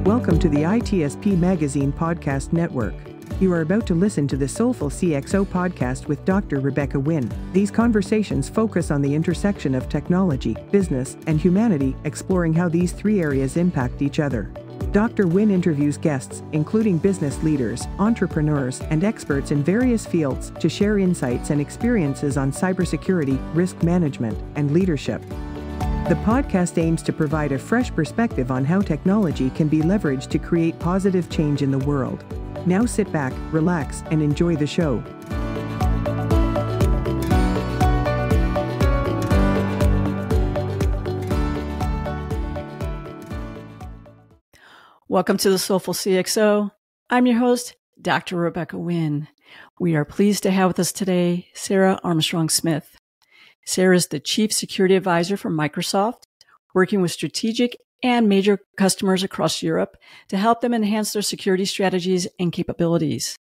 Welcome to the ITSP Magazine Podcast Network. You are about to listen to the Soulful CXO podcast with Dr. Rebecca Wynn. These conversations focus on the intersection of technology, business, and humanity, exploring how these three areas impact each other. Dr. Wynn interviews guests, including business leaders, entrepreneurs, and experts in various fields, to share insights and experiences on cybersecurity, risk management, and leadership. The podcast aims to provide a fresh perspective on how technology can be leveraged to create positive change in the world. Now sit back, relax, and enjoy the show. Welcome to the Soulful CXO. I'm your host, Dr. Rebecca Wynn. We are pleased to have with us today Sarah Armstrong-Smith. Sarah is the Chief Security Advisor for Microsoft, working with strategic and major customers across Europe to help them enhance their security strategies and capabilities.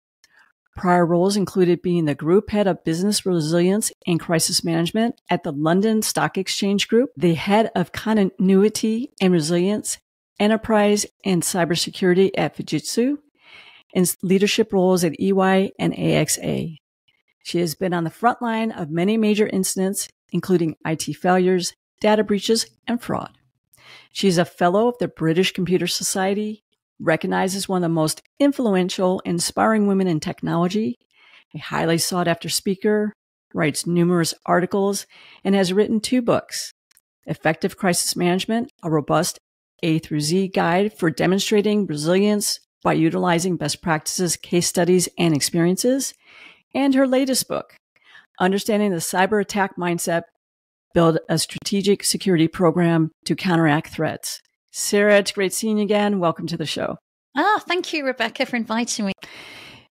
Prior roles included being the Group Head of Business Resilience and Crisis Management at the London Stock Exchange Group, the Head of Continuity and Resilience, Enterprise and Cybersecurity at Fujitsu, and leadership roles at EY and AXA. She has been on the front line of many major incidents, including IT failures, data breaches, and fraud. She is a fellow of the British Computer Society, recognized as one of the most influential, inspiring women in technology, a highly sought-after speaker, writes numerous articles, and has written 2 books, Effective Crisis Management, a robust A through Z guide for demonstrating resilience by utilizing best practices, case studies, and experiences, and her latest book, Understanding the Cyber Attack Mindset, Build a Strategic Security Program to Counteract Threats. Sarah, it's great seeing you again. Welcome to the show. Thank you, Rebecca, for inviting me.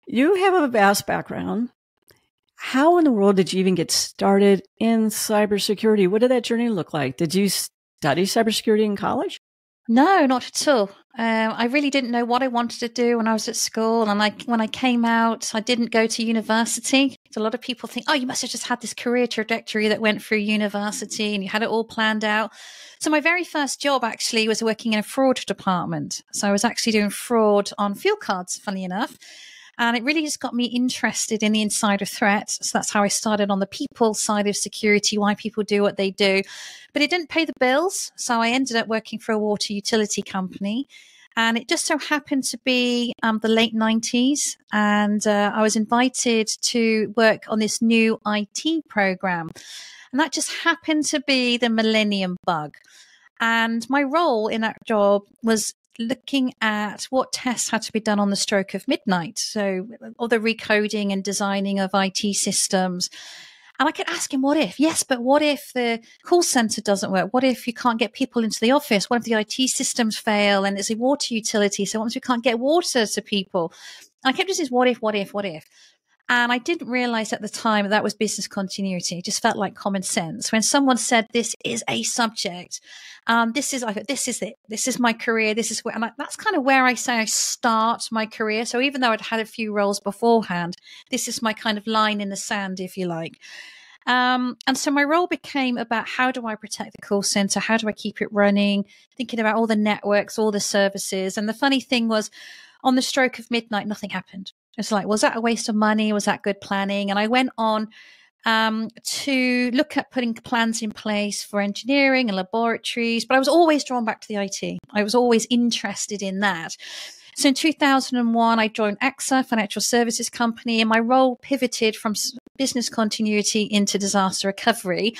You have a vast background. How in the world did you even get started in cybersecurity? What did that journey look like? Did you study cybersecurity in college? No, not at all. I really didn't know what I wanted to do when I was at school. And when I came out, I didn't go to university. So a lot of people think, oh, you must have just had this career trajectory that went through university and you had it all planned out. So my very first job actually was working in a fraud department. So I was actually doing fraud on fuel cards, funny enough. And it really just got me interested in the insider threat. So that's how I started on the people side of security, why people do what they do. But it didn't pay the bills. So I ended up working for a water utility company. And it just so happened to be the late 90s. And I was invited to work on this new IT program. And that just happened to be the Millennium Bug. And my role in that job was looking at what tests had to be done on the stroke of midnight. So all the recoding and designing of IT systems. And I kept asking, what if? Yes, but what if the call center doesn't work? What if you can't get people into the office? What if the IT systems fail and it's a water utility? So what if we can't get water to people? And I kept just saying, what if, what if, what if? And I didn't realize at the time that was business continuity. It just felt like common sense. When someone said, this is a subject, this is it. This is my career. This is where, and that's kind of where I say I start my career. So even though I'd had a few roles beforehand, this is my kind of line in the sand, if you like. And so my role became about how do I protect the call center? How do I keep it running? Thinking about all the networks, all the services. And the funny thing was, on the stroke of midnight, nothing happened. It's like, was that a waste of money? Was that good planning? And I went on to look at putting plans in place for engineering and laboratories, but I was always drawn back to the IT. I was always interested in that. So in 2001, I joined AXA, financial services company, and my role pivoted from business continuity into disaster recovery.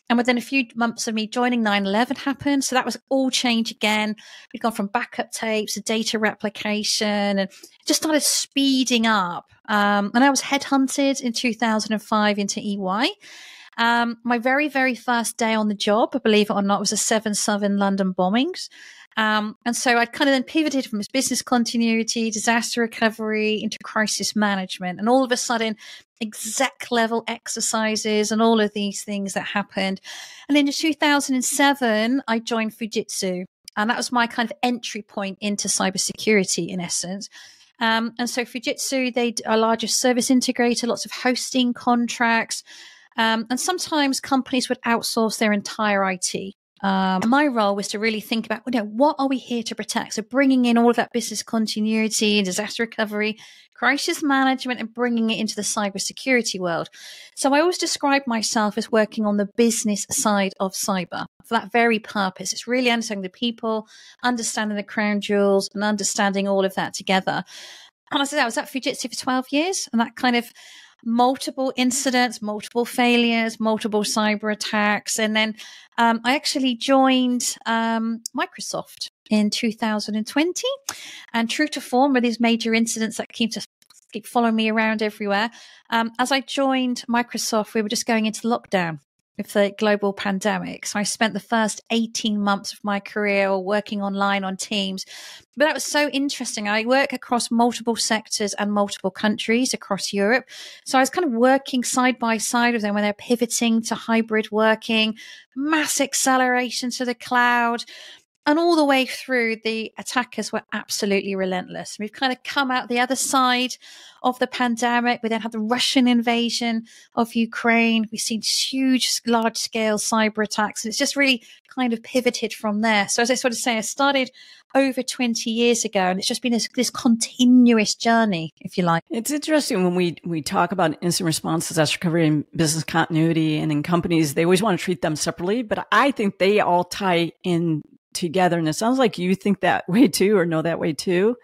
And within a few months of me joining, 9/11 happened. So that was all change again. We'd gone from backup tapes to data replication and it just started speeding up. And I was headhunted in 2005 into EY. My very, very first day on the job, believe it or not, was the 7/7 London bombings. And so I'd kind of then pivoted from business continuity, disaster recovery into crisis management. And all of a sudden, exec level exercises and all of these things that happened. And then in 2007, I joined Fujitsu. And that was my kind of entry point into cybersecurity in essence. And so Fujitsu, they are largest service integrator, lots of hosting contracts. And sometimes companies would outsource their entire IT. My role was to really think about, what are we here to protect? So bringing in all of that business continuity, disaster recovery, crisis management, and bringing it into the cybersecurity world. So I always describe myself as working on the business side of cyber for that very purpose. It's really understanding the people, understanding the crown jewels, and understanding all of that together. And I was at Fujitsu for 12 years, and that kind of multiple incidents, multiple failures, multiple cyber attacks. And then I actually joined Microsoft in 2020. And true to form, were these major incidents that keep following me around everywhere. As I joined Microsoft, we were just going into lockdown with the global pandemic. So I spent the first 18 months of my career working online on Teams. But that was so interesting. I work across multiple sectors and multiple countries across Europe. So I was kind of working side by side with them when they're pivoting to hybrid working, mass acceleration to the cloud. And all the way through, the attackers were absolutely relentless. We've kind of come out the other side of the pandemic. We then had the Russian invasion of Ukraine. We've seen huge, large-scale cyber attacks. And it's just really kind of pivoted from there. So as I sort of say, I started over 20 years ago, and it's just been this continuous journey, if you like. It's interesting when we talk about incident response, disaster recovery, and business continuity, and in companies, they always want to treat them separately. But I think they all tie in together. And it sounds like you think that way too, or know that way too.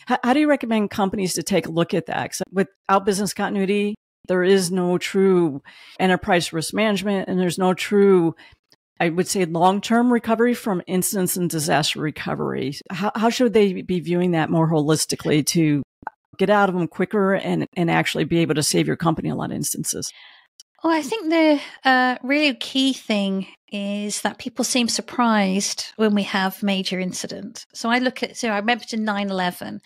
How do you recommend companies to take a look at that? 'Cause without business continuity, there is no true enterprise risk management, and there's no true, I would say, long-term recovery from incidents and disaster recovery. How should they be viewing that more holistically to get out of them quicker and actually be able to save your company in a lot of instances? Well, I think the really key thing is that people seem surprised when we have major incidents. So I remember to 9/11.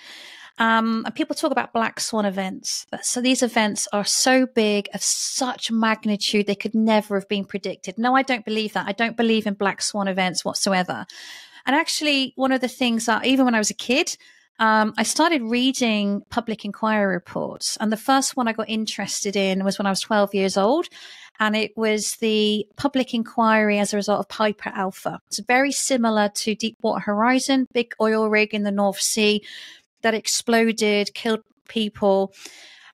And people talk about black swan events. So these events are so big, of such magnitude, they could never have been predicted. No, I don't believe that. I don't believe in black swan events whatsoever. And actually, one of the things that even when I was a kid, I started reading public inquiry reports. And the first one I got interested in was when I was 12 years old. And it was the public inquiry as a result of Piper Alpha. It's very similar to Deepwater Horizon, big oil rig in the North Sea that exploded, killed people.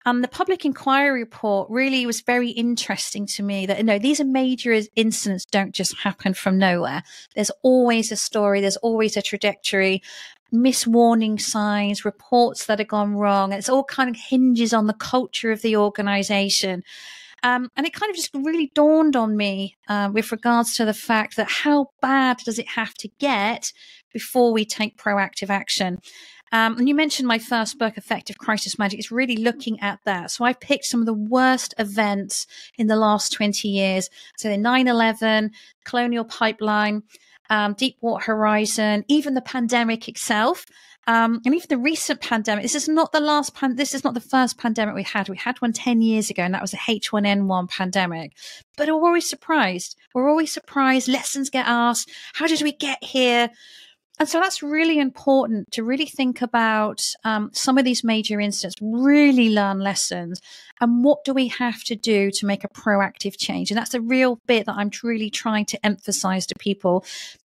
And the public inquiry report really was very interesting to me that, these are major incidents don't just happen from nowhere. There's always a story. There's always a trajectory, warning signs, reports that have gone wrong. It's all kind of hinges on the culture of the organization. And it kind of just really dawned on me with regards to the fact that how bad does it have to get before we take proactive action? And you mentioned my first book, Effective Crisis Management. It's really looking at that. So I've picked some of the worst events in the last 20 years. So the 9/11, Colonial Pipeline, Deepwater Horizon, even the pandemic itself. And even the recent pandemic, this is not the first pandemic we had. We had one 10 years ago, and that was the H1N1 pandemic. But we're always surprised. Lessons get asked. How did we get here? And so that's really important to really think about some of these major incidents, really learn lessons, and what do we have to do to make a proactive change? And that's the real bit that I'm really trying to emphasize to people.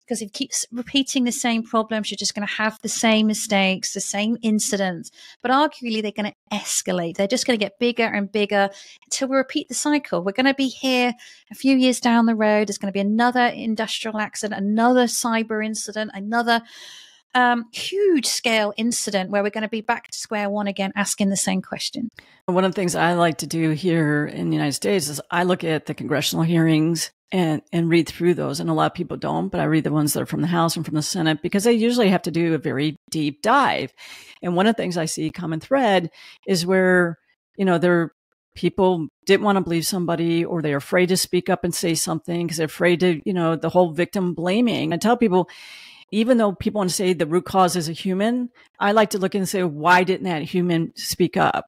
Because if it keeps repeating the same problems, you're just going to have the same mistakes, the same incidents. But arguably, they're going to escalate. They're just going to get bigger and bigger until we repeat the cycle. We're going to be here a few years down the road. There's going to be another industrial accident, another cyber incident, another huge scale incident where we're going to be back to square one again, asking the same question. One of the things I like to do here in the United States is I look at the congressional hearings and read through those. And a lot of people don't, but I read the ones that are from the House and from the Senate because they usually have to do a very deep dive. And one of the things I see common thread is where, people didn't want to believe somebody, or they're afraid to speak up and say something because they're afraid to, the whole victim blaming. I tell people, even though people want to say the root cause is a human, I like to look and say, why didn't that human speak up?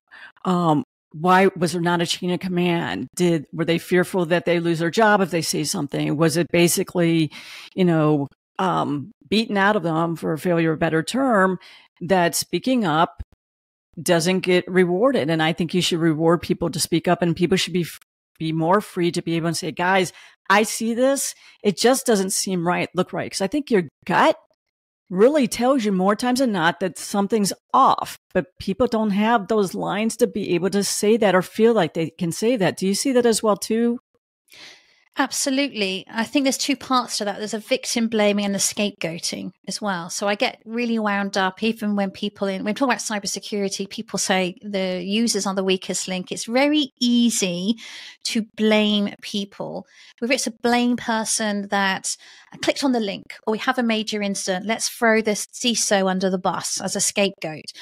Why was there not a chain of command? Were they fearful that they lose their job if they say something? Was it basically, beaten out of them, for a failure of a better term, that speaking up doesn't get rewarded? And I think you should reward people to speak up, and people should be be more free to be able to say, guys, I see this. It just doesn't seem right, look right. Because I think your gut really tells you more times than not that something's off, but people don't have those lines to be able to say that or feel like they can say that. Do you see that as well too? Absolutely. I think there's two parts to that. There's a victim blaming and the scapegoating as well. So I get really wound up even when when we talk about cybersecurity, people say the users are the weakest link. It's very easy to blame people. Whether it's a blame person that clicked on the link or we have a major incident, let's throw the CISO under the bus as a scapegoat.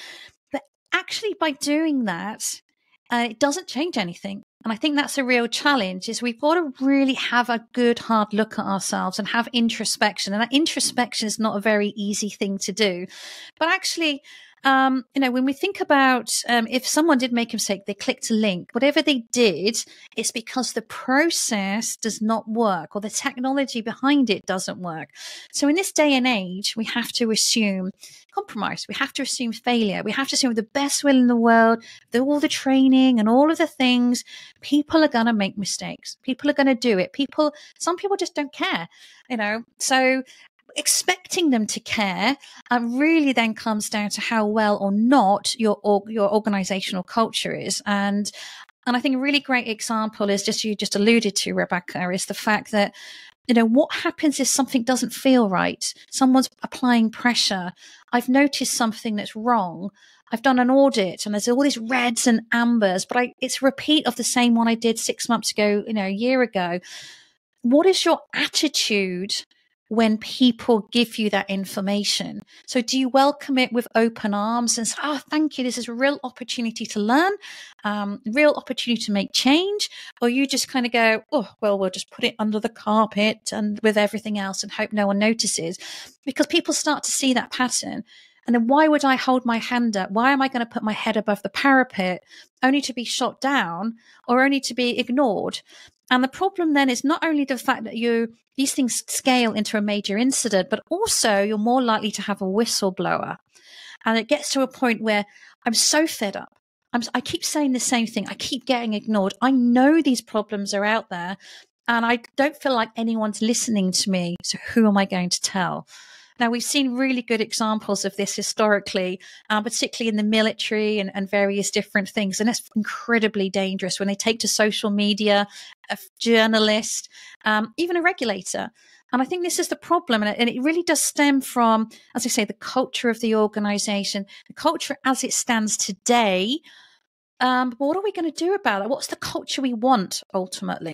But actually by doing that, it doesn't change anything. And I think that's a real challenge is we've got to really have a good hard look at ourselves and have introspection. And that introspection is not a very easy thing to do. But actually, when we think about if someone did make a mistake, they clicked a link, whatever they did, it's because the process does not work or the technology behind it doesn't work. So in this day and age, we have to assume compromise. We have to assume failure. We have to assume with the best will in the world, all the training and all of the things, people are going to make mistakes. People are going to do it. Some people just don't care, so expecting them to care really then comes down to how well or not your organizational culture is. And I think a really great example is you just alluded to, Rebecca, is the fact that, what happens if something doesn't feel right? Someone's applying pressure. I've noticed something that's wrong. I've done an audit and there's all these reds and ambers, but it's a repeat of the same one I did 6 months ago, a year ago. What is your attitude when people give you that information? So do you welcome it with open arms and say, oh, thank you, this is a real opportunity to learn, real opportunity to make change? Or you just kind of go, oh, well, we'll just put it under the carpet and with everything else and hope no one notices? Because people start to see that pattern. And then why would I hold my hand up? Why am I going to put my head above the parapet only to be shot down or only to be ignored? And the problem then is not only the fact that these things scale into a major incident, but also you're more likely to have a whistleblower. And it gets to a point where I'm so fed up. I keep saying the same thing. I keep getting ignored. I know these problems are out there and I don't feel like anyone's listening to me. So who am I going to tell? Now, we've seen really good examples of this historically, particularly in the military and various different things. And it's incredibly dangerous when they take to social media, a journalist, even a regulator. And I think this is the problem. And it really does stem from, as I say, the culture of the organization, the culture as it stands today. But what are we going to do about it? What's the culture we want ultimately?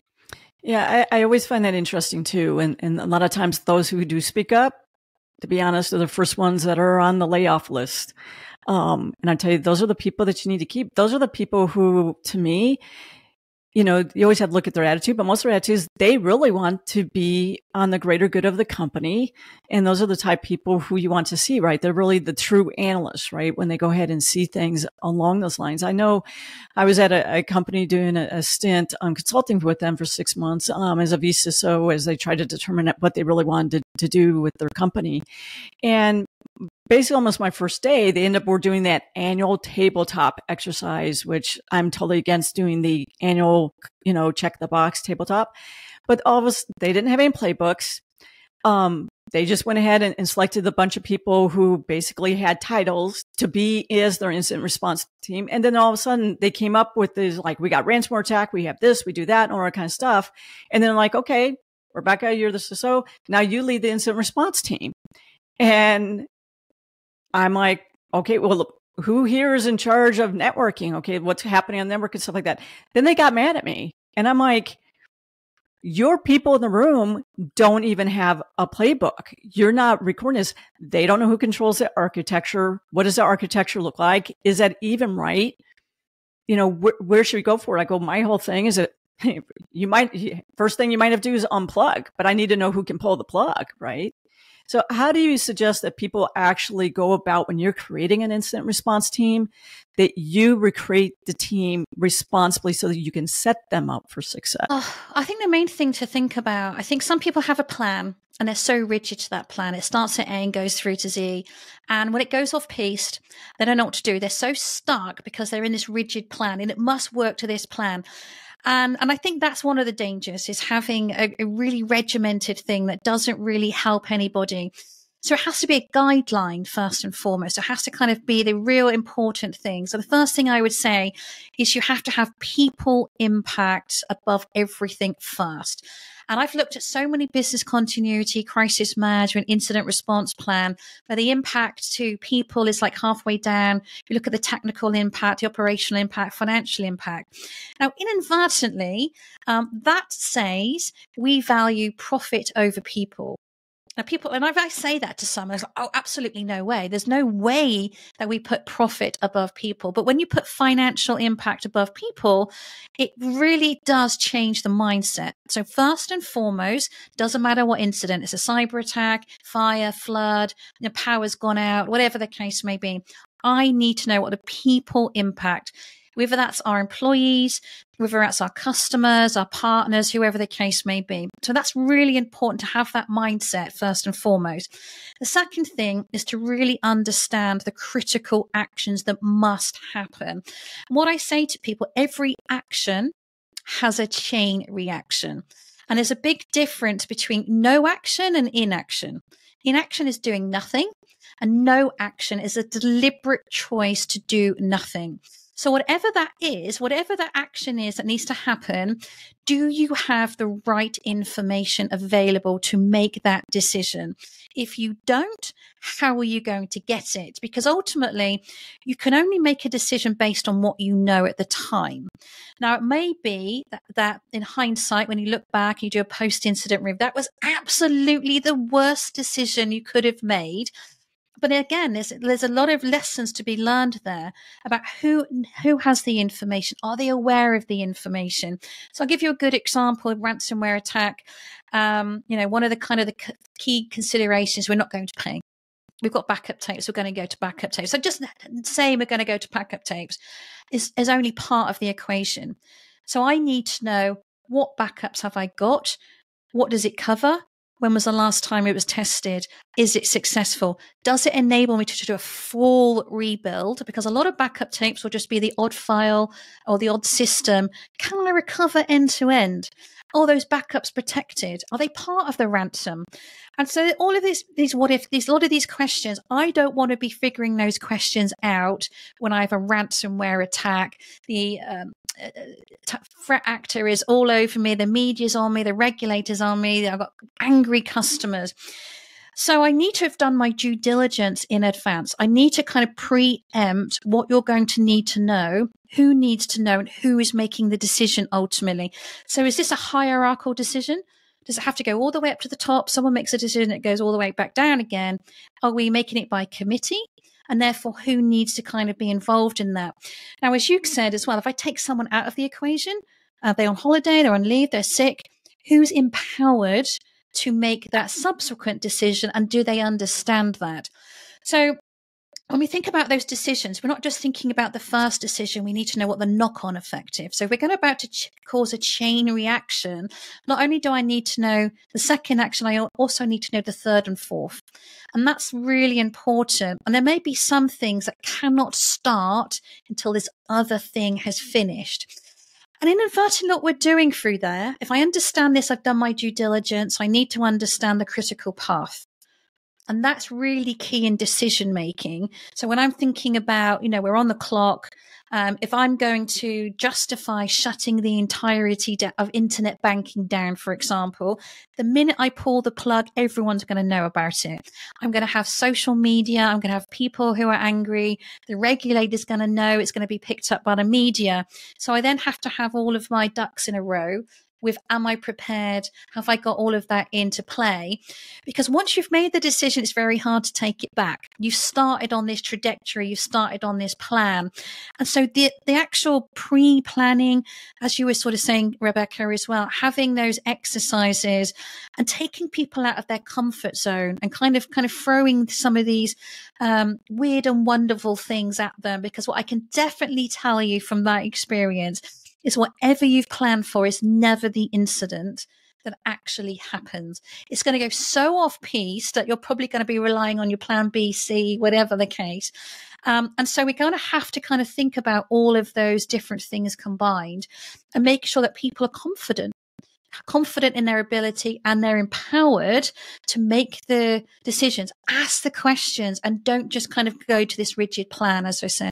Yeah, I always find that interesting too. And a lot of times those who do speak up, to be honest, are the first ones that are on the layoff list. And I tell you, those are the people that you need to keep. Those are the people who, to me, you always have to look at their attitude, but most of their attitudes, they really want to be on the greater good of the company. And those are the type of people who you want to see, right? They're really the true analysts, right? When they go ahead and see things along those lines. I know I was at a company doing a stint on consulting with them for 6 months, as a vCISO, as they tried to determine what they really wanted to do with their company. And basically almost my first day, they ended up, we're doing that annual tabletop exercise, which I'm totally against doing the annual, check the box tabletop. But all of us, they didn't have any playbooks. They just went ahead and selected a bunch of people who basically had titles to be as their incident response team. And then all of a sudden they came up with this, like, we got ransomware attack, we have this, we do that, and all that kind of stuff. And then like, okay, Rebecca, you're the CISO. Now you lead the incident response team. And I'm like, okay, well, who here is in charge of networking? Okay, what's happening on the network and stuff like that. Then they got mad at me. And I'm like, your people in the room don't even have a playbook. You're not recording this. They don't know who controls the architecture. What does the architecture look like? Is that even right? Where should we go for it? I go, my whole thing is that first thing you might have to do is unplug, but I need to know who can pull the plug, right? So how do you suggest that people actually go about when you're creating an incident response team, that you recreate the team responsibly so that you can set them up for success? I think the main thing to think about, I think some people have a plan and they're so rigid to that plan. It starts at A and goes through to Z. And when it goes off piste, they don't know what to do. They're so stuck because they're in this rigid plan and it must work to this plan. And I think that's one of the dangers, is having a really regimented thing that doesn't really help anybody. So it has to be a guideline first and foremost. It has to kind of be the real important thing. So the first thing I would say is you have to have people impact above everything first. And I've looked at so many business continuity, crisis management, incident response plan, where the impact to people is like halfway down. You look at the technical impact, the operational impact, financial impact. Now, inadvertently, that says we value profit over people. Now, people, and if I say that to someone, it's like, oh, absolutely no way. There's no way that we put profit above people. But when you put financial impact above people, it really does change the mindset. So first and foremost, doesn't matter what incident, it's a cyber attack, fire, flood, the power's gone out, whatever the case may be. I need to know what the people impact, whether that's our employees, whether that's our customers, our partners, whoever the case may be. So that's really important to have that mindset first and foremost. The second thing is to really understand the critical actions that must happen. And what I say to people, every action has a chain reaction. And there's a big difference between no action and inaction. Inaction is doing nothing, and no action is a deliberate choice to do nothing. So whatever that is, whatever that action is that needs to happen, do you have the right information available to make that decision? If you don't, how are you going to get it? Because ultimately, you can only make a decision based on what you know at the time. Now, it may be that in hindsight, when you look back and you do a post-incident review, that was absolutely the worst decision you could have made. But again, there's a lot of lessons to be learned there about who has the information. Are they aware of the information? So I'll give you a good example of ransomware attack. One of the key considerations, we're not going to pay. We've got backup tapes. We're going to go to backup tapes. So just saying we're going to go to backup tapes is only part of the equation. So I need to know, what backups have I got? What does it cover? When was the last time it was tested? Is it successful? Does it enable me to do a full rebuild? Because a lot of backup tapes will just be the odd file or the odd system. Can I recover end to end? Are those backups protected? Are they part of the ransom? And so all of these what if, a lot of these questions, I don't want to be figuring those questions out when I have a ransomware attack. The threat actor is all over me, the media's on me, the regulators on me, I've got angry customers. So I need to have done my due diligence in advance. I need to kind of preempt what you're going to need to know, who needs to know, and who is making the decision ultimately. So is this a hierarchical decision? Does it have to go all the way up to the top? Someone makes a decision, it goes all the way back down again. Are we making it by committee? And therefore, who needs to kind of be involved in that? Now, as you said as well, if I take someone out of the equation, they're on holiday, they're on leave, they're sick, who's empowered to make that subsequent decision, and do they understand that? So when we think about those decisions, we're not just thinking about the first decision. We need to know what the knock-on effect is. So if we're going about to cause a chain reaction, not only do I need to know the second action, I also need to know the third and fourth. And that's really important. And there may be some things that cannot start until this other thing has finished. And inadvertently, what we're doing through there, if I understand this, I've done my due diligence, I need to understand the critical path. And that's really key in decision making. So when I'm thinking about, we're on the clock, if I'm going to justify shutting the entirety of internet banking down, for example, the minute I pull the plug, everyone's going to know about it. I'm going to have social media. I'm going to have people who are angry. The regulator's going to know. It's going to be picked up by the media. So I then have to have all of my ducks in a row with, am I prepared? Have I got all of that into play? Because once you've made the decision, it's very hard to take it back. You've started on this trajectory, you've started on this plan. And so the actual pre-planning, as you were sort of saying, Rebecca, as well, having those exercises and taking people out of their comfort zone and kind of throwing some of these weird and wonderful things at them. Because what I can definitely tell you from that experience is whatever you've planned for is never the incident that actually happens. It's going to go so off piece that you're probably going to be relying on your plan B, C, whatever the case. And so we're going to have to kind of think about all of those different things combined and make sure that people are confident in their ability, and they're empowered to make the decisions, ask the questions, and don't just kind of go to this rigid plan, as I said.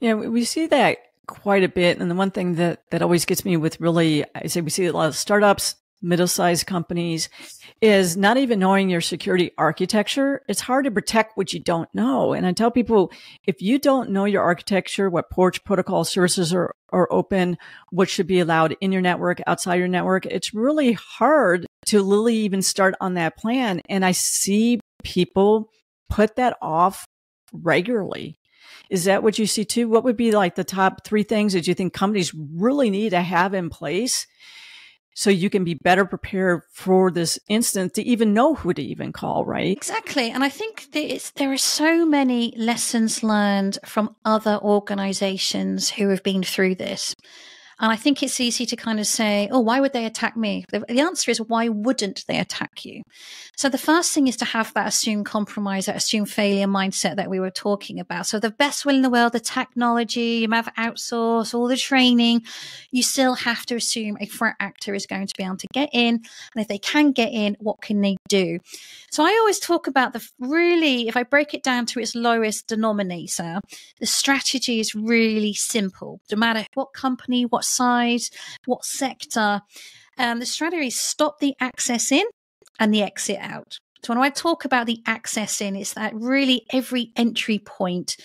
Yeah, we see that quite a bit. And the one thing that always gets me with really, I say we see a lot of startups, middle-sized companies, is not even knowing your security architecture. It's hard to protect what you don't know. And I tell people, if you don't know your architecture, what ports, protocol services are open, what should be allowed in your network, outside your network, it's really hard to really even start on that plan. And I see people put that off regularly. Is that what you see too? What would be like the top 3 things that you think companies really need to have in place so you can be better prepared for this instance to even know who to even call, right? Exactly. And I think there are so many lessons learned from other organizations who have been through this. And I think it's easy to kind of say, oh, why would they attack me? The answer is, why wouldn't they attack you? So the first thing is to have that assume compromise, that assume failure mindset that we were talking about. So the best will in the world, the technology, you might have outsourced all the training, you still have to assume a threat actor is going to be able to get in. And if they can get in, what can they do? So I always talk about if I break it down to its lowest denominator, the strategy is really simple. No matter what company, what size, what sector, the strategy is stop the access in and the exit out. So when I talk about the access in, it's that really every entry point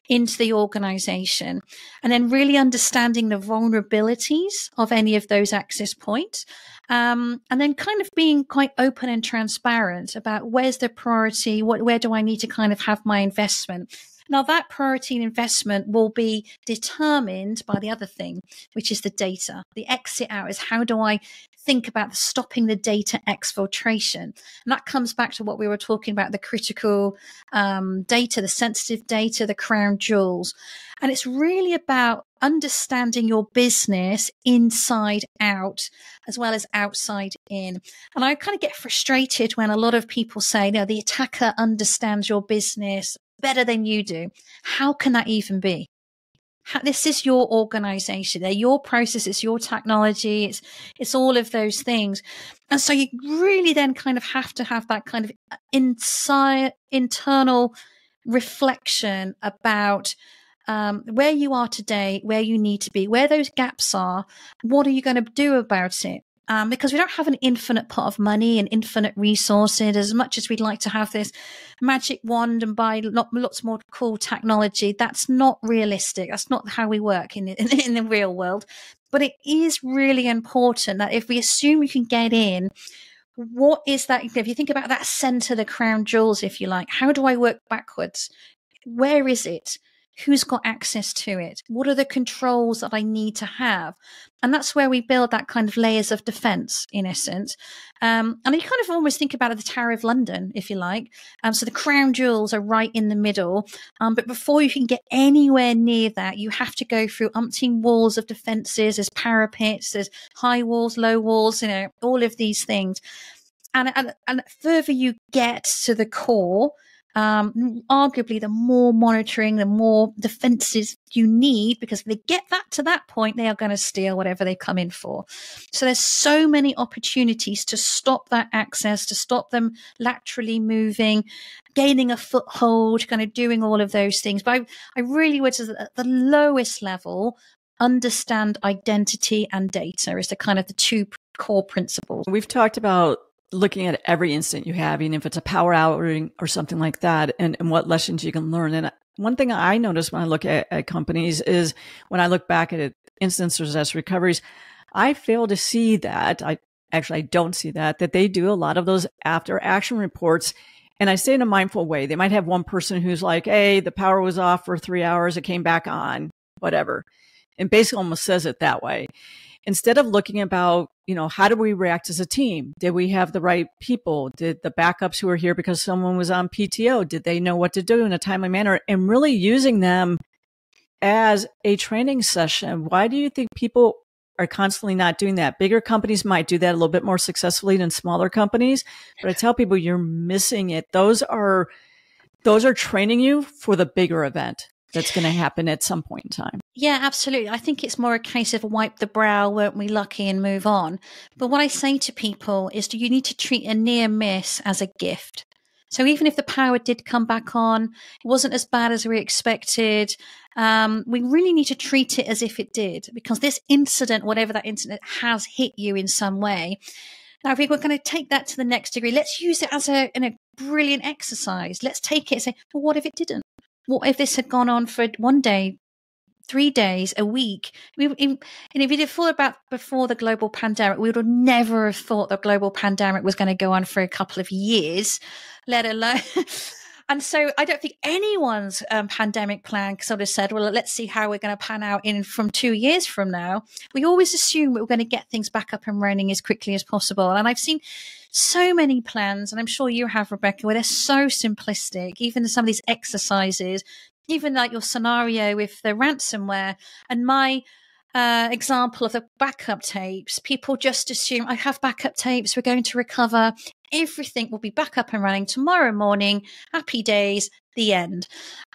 into the organization, and then really understanding the vulnerabilities of any of those access points. And then kind of being quite open and transparent about where's the priority, where do I need to kind of have my investment. Now, that priority and investment will be determined by the other thing, which is the data. The exit out is, how do I think about stopping the data exfiltration? And that comes back to what we were talking about, the critical data, the sensitive data, the crown jewels. And it's really about understanding your business inside out as well as outside in. And I kind of get frustrated when a lot of people say, no, the attacker understands your business better than you do. How can that even be? This is your organization. They're your processes, your technology. It's all of those things. And so you really then kind of have to have that kind of internal reflection about where you are today, where you need to be, where those gaps are. What are you going to do about it? Because we don't have an infinite pot of money and infinite resources. As much as we'd like to have this magic wand and buy lots more cool technology, that's not realistic. That's not how we work in the real world. But it is really important that if we assume you can get in, what is that? If you think about that center, the crown jewels, if you like, how do I work backwards? Where is it? Who's got access to it? What are the controls that I need to have? And that's where we build that kind of layers of defense, in essence. And you kind of almost think about the Tower of London, if you like. So the crown jewels are right in the middle. But before you can get anywhere near that, you have to go through umpteen walls of defenses. There's parapets, there's high walls, low walls, all of these things. And further you get to the core, arguably the more monitoring, the more defenses you need, because if they get that to that point, they are going to steal whatever they come in for. So there's so many opportunities to stop that access, to stop them laterally moving, gaining a foothold, kind of doing all of those things. But I really would say that at the lowest level, understand identity and data is the kind of the 2 core principles. We've talked about looking at every incident you have, even if it's a power outage or something like that, and what lessons you can learn. And one thing I notice when I look at companies is when I look back at incidents or disaster recoveries, I fail to see that. I don't see that they do a lot of those after action reports. And I say in a mindful way. They might have one person who's like, hey, the power was off for 3 hours. It came back on, whatever. And basically almost says it that way. Instead of looking about, how do we react as a team? Did we have the right people? Did the backups who were here because someone was on PTO, did they know what to do in a timely manner? And really using them as a training session. Why do you think people are constantly not doing that? Bigger companies might do that a little bit more successfully than smaller companies, but I tell people you're missing it. Those are training you for the bigger event. that's going to happen at some point in time. Yeah, absolutely. I think it's more a case of wipe the brow, weren't we lucky, and move on. But what I say to people is you need to treat a near miss as a gift. So even if the power did come back on, it wasn't as bad as we expected. We really need to treat it as if it did, because this incident, whatever that incident, has hit you in some way. Now, if we're going to take that to the next degree, let's use it as a brilliant exercise. Let's take it and say, well, what if it didn't? What if this had gone on for 1 day, 3 days, a week? And if you'd have thought about before the global pandemic, we would have never have thought the global pandemic was going to go on for a couple of years, let alone. And so I don't think anyone's pandemic plan sort of said, well, let's see how we're going to pan out from 2 years from now. We always assume we're going to get things back up and running as quickly as possible. And I've seen so many plans, and I'm sure you have, Rebecca, where they're so simplistic, even some of these exercises, even like your scenario with the ransomware and my example of the backup tapes. People just assume I have backup tapes, we're going to recover. Everything will be back up and running tomorrow morning. Happy days, the end.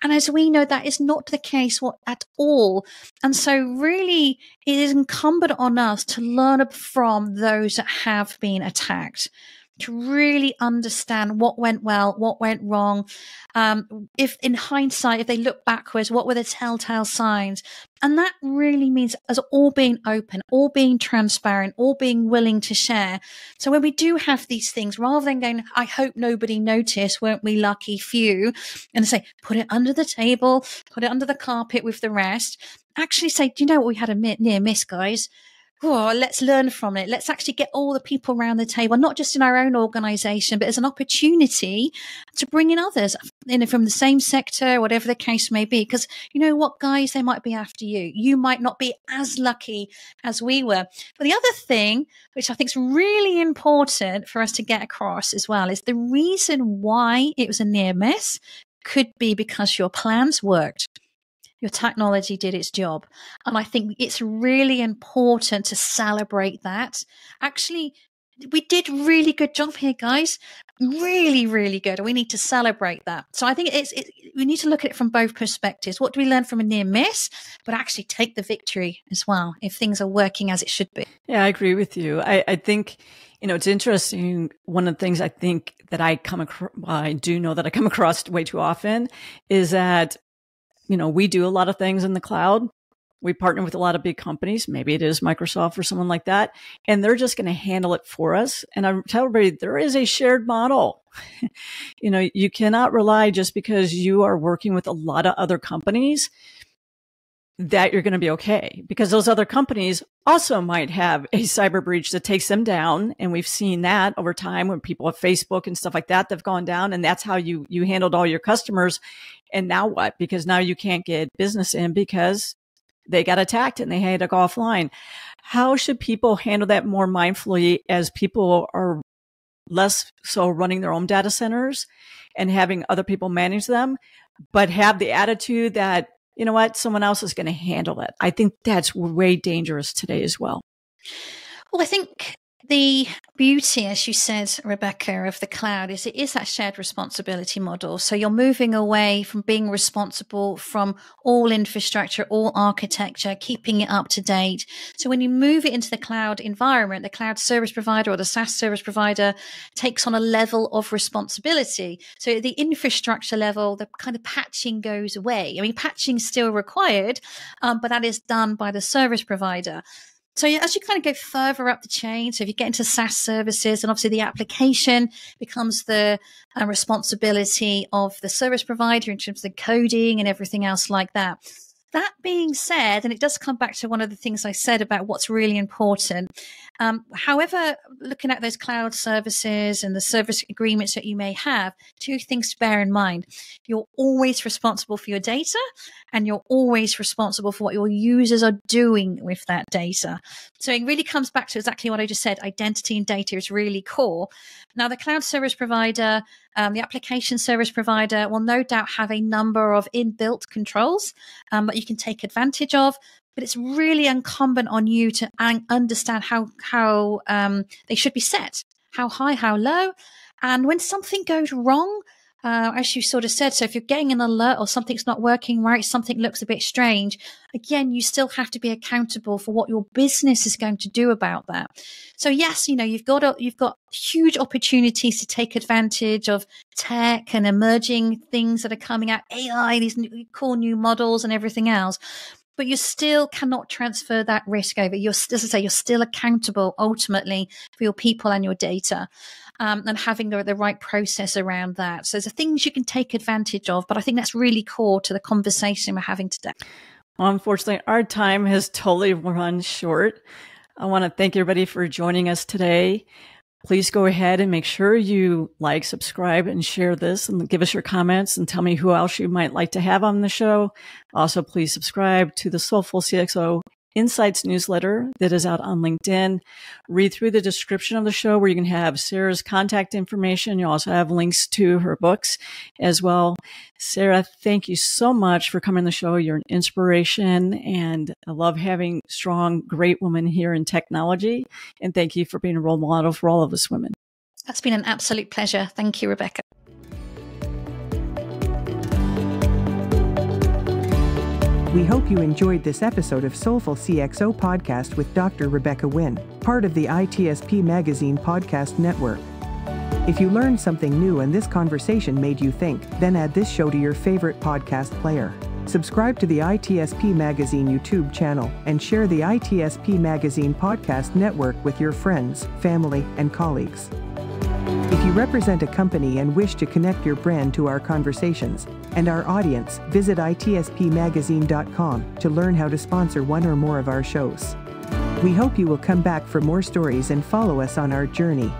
And as we know, that is not the case at all. And so really, it is incumbent on us to learn from those that have been attacked, to really understand what went well, what went wrong. If in hindsight, if they look backwards, what were the telltale signs? And that really means us all being open, all being transparent, all being willing to share. So when we do have these things, rather than going, I hope nobody noticed, weren't we lucky few, and say, put it under the table, put it under the carpet with the rest, actually say, do you know what, we had a near miss, guys? Oh, let's learn from it. Let's actually get all the people around the table, not just in our own organization, but as an opportunity to bring in others from the same sector, whatever the case may be. Because you know what, guys, they might be after you. You might not be as lucky as we were. But the other thing, which I think is really important for us to get across as well, is the reason why it was a near miss could be because your plans worked. Your technology did its job. And I think it's really important to celebrate that. Actually, we did really good job here, guys. Really, really good. And we need to celebrate that. So I think we need to look at it from both perspectives. What do we learn from a near miss, but actually take the victory as well if things are working as it should be? Yeah, I agree with you. I think, it's interesting. One of the things I think that I come across, I do know that I come across way too often is that we do a lot of things in the cloud. We partner with a lot of big companies. Maybe it is Microsoft or someone like that. And they're just going to handle it for us. And I tell everybody, there is a shared model. You cannot rely just because you are working with a lot of other companies that you're going to be okay, because those other companies also might have a cyber breach that takes them down. And we've seen that over time when people have Facebook and stuff like that, they've gone down, and that's how you handled all your customers. And now what? Because now you can't get business in because they got attacked and they had to go offline. How should people handle that more mindfully as people are less so running their own data centers and having other people manage them, but have the attitude that, you know what, someone else is going to handle it? I think that's way dangerous today as well. Well, I think the beauty, as you said, Rebecca, of the cloud is it is that shared responsibility model. So you're moving away from being responsible from all infrastructure, all architecture, keeping it up to date. So when you move it into the cloud environment, the cloud service provider or the SaaS service provider takes on a level of responsibility. So at the infrastructure level, the kind of patching goes away. I mean, patching is still required, but that is done by the service provider. So as you kind of go further up the chain, so if you get into SaaS services, and obviously the application becomes the responsibility of the service provider in terms of the coding and everything else like that. That being said, and it does come back to one of the things I said about what's really important. However, looking at those cloud services and the service agreements that you may have, two things to bear in mind. You're always responsible for your data, and you're always responsible for what your users are doing with that data. So it really comes back to exactly what I just said. Identity and data is really core. Now, the cloud service provider, the application service provider will no doubt have a number of inbuilt controls that you can take advantage of. But it's really incumbent on you to understand how they should be set, how high, how low. And when something goes wrong, as you sort of said, so if you're getting an alert or something's not working right, something looks a bit strange, again, you still have to be accountable for what your business is going to do about that. So yes, you've got huge opportunities to take advantage of tech and emerging things that are coming out, AI, these cool new models and everything else. But you still cannot transfer that risk over. You're still accountable ultimately for your people and your data. And having the right process around that. So there's things you can take advantage of, but I think that's really core to the conversation we're having today. Well, unfortunately, our time has totally run short. I want to thank everybody for joining us today. Please go ahead and make sure you like, subscribe, and share this, and give us your comments and tell me who else you might like to have on the show. Also, please subscribe to the Soulful CXO Insights newsletter that is out on LinkedIn. Read through the description of the show where you can have Sarah's contact information. You also have links to her books as well. Sarah, thank you so much for coming on the show. You're an inspiration, and I love having strong, great women here in technology. And thank you for being a role model for all of us women. That's been an absolute pleasure. Thank you, Rebecca. We hope you enjoyed this episode of Soulful CXO Podcast with Dr. Rebecca Wynn, part of the ITSP Magazine Podcast Network. If you learned something new and this conversation made you think, then add this show to your favorite podcast player. Subscribe to the ITSP Magazine YouTube channel and share the ITSP Magazine Podcast Network with your friends, family, and colleagues. If you represent a company and wish to connect your brand to our conversations and our audience, visit itspmagazine.com to learn how to sponsor one or more of our shows. We hope you will come back for more stories and follow us on our journey.